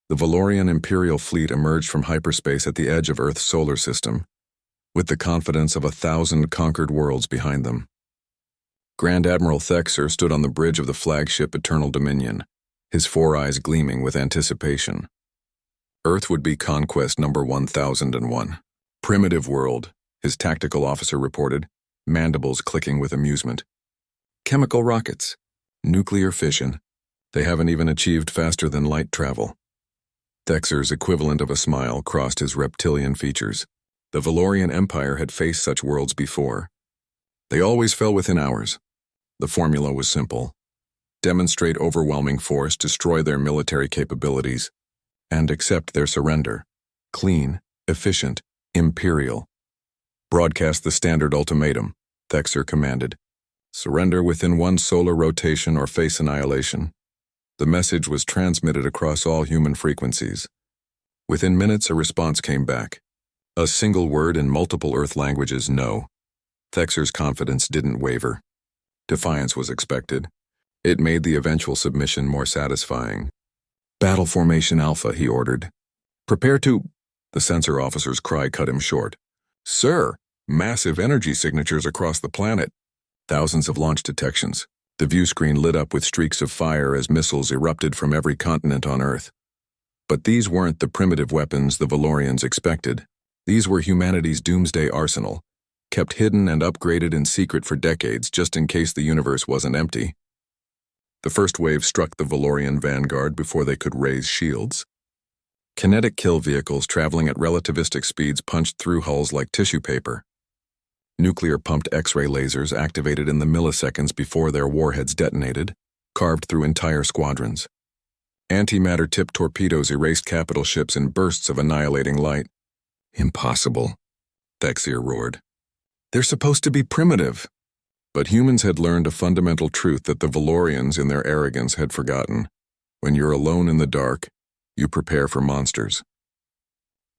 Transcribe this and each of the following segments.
The Valorian Imperial fleet emerged from hyperspace at the edge of Earth's solar system, with the confidence of 1,000 conquered worlds behind them. Grand Admiral Thexer stood on the bridge of the flagship Eternal Dominion, his four eyes gleaming with anticipation. Earth would be conquest number 1001. Primitive world, his tactical officer reported, mandibles clicking with amusement. Chemical rockets, nuclear fission. They haven't even achieved faster than light travel. Thexer's equivalent of a smile crossed his reptilian features. The Valorian Empire had faced such worlds before. They always fell within hours. The formula was simple. Demonstrate overwhelming force, destroy their military capabilities, and accept their surrender. Clean, efficient, imperial. Broadcast the standard ultimatum, Thexer commanded. Surrender within one solar rotation or face annihilation. The message was transmitted across all human frequencies. Within minutes, a response came back. A single word in multiple Earth languages, no. Thexer's confidence didn't waver. Defiance was expected. It made the eventual submission more satisfying. Battle Formation Alpha, he ordered. Prepare to... The sensor officer's cry cut him short. Sir, massive energy signatures across the planet. Thousands of launch detections. The view screen lit up with streaks of fire as missiles erupted from every continent on Earth. But these weren't the primitive weapons the Valorians expected. These were humanity's doomsday arsenal, kept hidden and upgraded in secret for decades just in case the universe wasn't empty. The first wave struck the Valorian vanguard before they could raise shields. Kinetic kill vehicles traveling at relativistic speeds punched through hulls like tissue paper. Nuclear-pumped X-ray lasers activated in the milliseconds before their warheads detonated, carved through entire squadrons. Antimatter-tipped torpedoes erased capital ships in bursts of annihilating light. Impossible, Thexer roared. They're supposed to be primitive. But humans had learned a fundamental truth that the Valorians, in their arrogance, had forgotten. When you're alone in the dark, you prepare for monsters.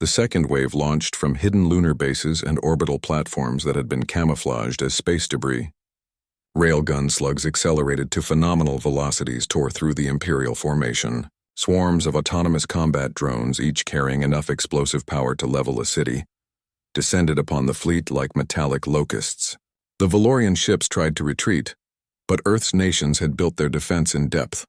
The second wave launched from hidden lunar bases and orbital platforms that had been camouflaged as space debris. Railgun slugs accelerated to phenomenal velocities tore through the Imperial formation. Swarms of autonomous combat drones, each carrying enough explosive power to level a city, descended upon the fleet like metallic locusts. The Valorian ships tried to retreat, but Earth's nations had built their defense in depth.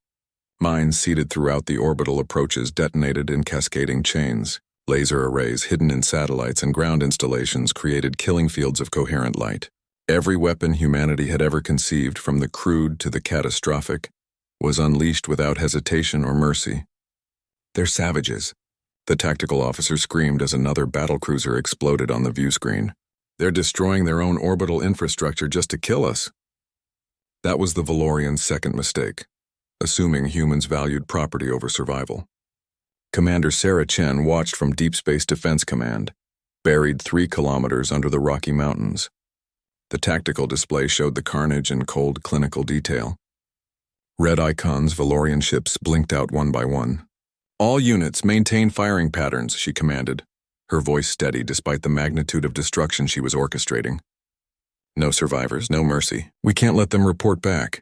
Mines seeded throughout the orbital approaches detonated in cascading chains. Laser arrays hidden in satellites and ground installations created killing fields of coherent light. Every weapon humanity had ever conceived, from the crude to the catastrophic, was unleashed without hesitation or mercy. They're savages, the tactical officer screamed as another battlecruiser exploded on the view screen. They're destroying their own orbital infrastructure just to kill us. That was the Valorians' second mistake, assuming humans valued property over survival. Commander Sarah Chen watched from Deep Space Defense Command, buried 3 kilometers under the Rocky Mountains. The tactical display showed the carnage in cold clinical detail. Red icons, Valorian ships blinked out one by one. All units maintain firing patterns, she commanded, her voice steady despite the magnitude of destruction she was orchestrating. No survivors, no mercy. We can't let them report back.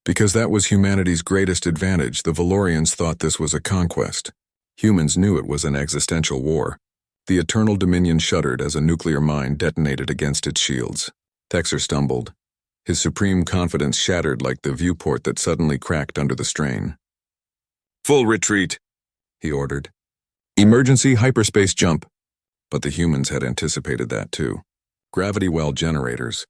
Because that was humanity's greatest advantage, the Valorians thought this was a conquest. Humans knew it was an existential war. The Eternal Dominion shuddered as a nuclear mine detonated against its shields. Thexer stumbled, his supreme confidence shattered like the viewport that suddenly cracked under the strain. Full retreat, he ordered. Emergency hyperspace jump. But the humans had anticipated that too. Gravity well generators,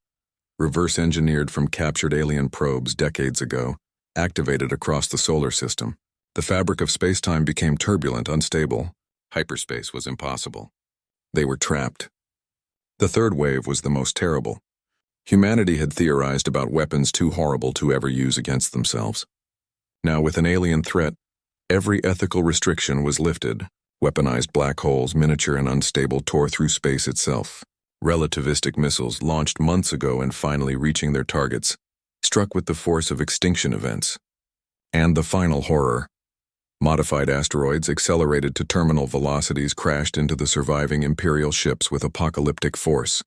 reverse-engineered from captured alien probes decades ago, activated across the solar system. The fabric of space-time became turbulent, unstable. Hyperspace was impossible. They were trapped. The third wave was the most terrible. Humanity had theorized about weapons too horrible to ever use against themselves. Now, with an alien threat, every ethical restriction was lifted. Weaponized black holes, miniature and unstable, tore through space itself. Relativistic missiles, launched months ago and finally reaching their targets, struck with the force of extinction events. And the final horror. Modified asteroids, accelerated to terminal velocities, crashed into the surviving Imperial ships with apocalyptic force.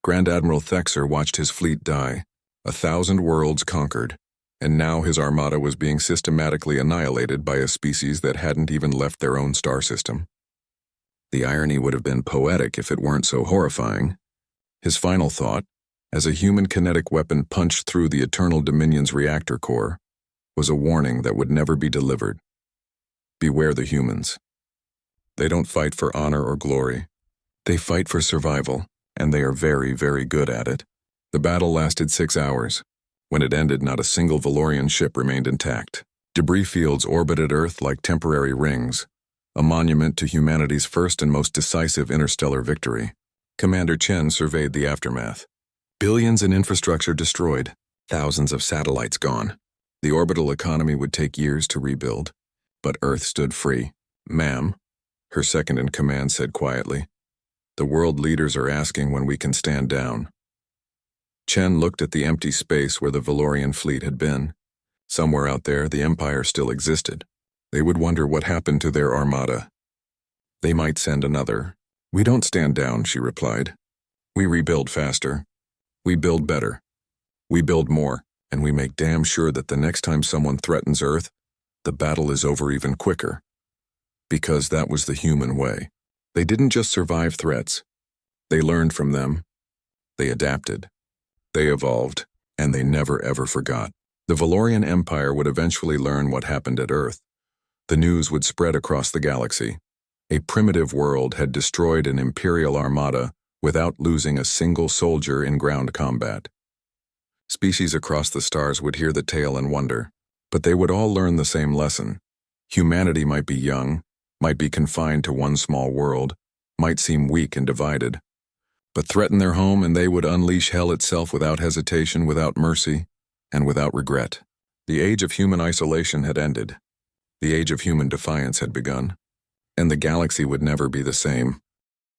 Grand Admiral Thexer watched his fleet die, 1,000 worlds conquered, and now his armada was being systematically annihilated by a species that hadn't even left their own star system. The irony would have been poetic if it weren't so horrifying. His final thought, as a human kinetic weapon punched through the Eternal Dominion's reactor core, was a warning that would never be delivered. Beware the humans. They don't fight for honor or glory. They fight for survival, and they are very, very good at it. The battle lasted 6 hours. When it ended, not a single Valorian ship remained intact. Debris fields orbited Earth like temporary rings, a monument to humanity's first and most decisive interstellar victory. Commander Chen surveyed the aftermath. Billions in infrastructure destroyed, thousands of satellites gone. The orbital economy would take years to rebuild, but Earth stood free. "Ma'am," her second-in-command said quietly, "the world leaders are asking when we can stand down." Chen looked at the empty space where the Valorian fleet had been. Somewhere out there, the Empire still existed. They would wonder what happened to their armada. They might send another. "We don't stand down," she replied. "We rebuild faster. We build better. We build more, and we make damn sure that the next time someone threatens Earth, the battle is over even quicker." Because that was the human way. They didn't just survive threats. They learned from them. They adapted. They evolved, and they never ever forgot. The Valorian Empire would eventually learn what happened at Earth. The news would spread across the galaxy. A primitive world had destroyed an Imperial Armada without losing a single soldier in ground combat. Species across the stars would hear the tale and wonder, but they would all learn the same lesson. Humanity might be young, might be confined to one small world, might seem weak and divided, but threaten their home and they would unleash hell itself without hesitation, without mercy, and without regret. The age of human isolation had ended. The age of human defiance had begun, and the galaxy would never be the same.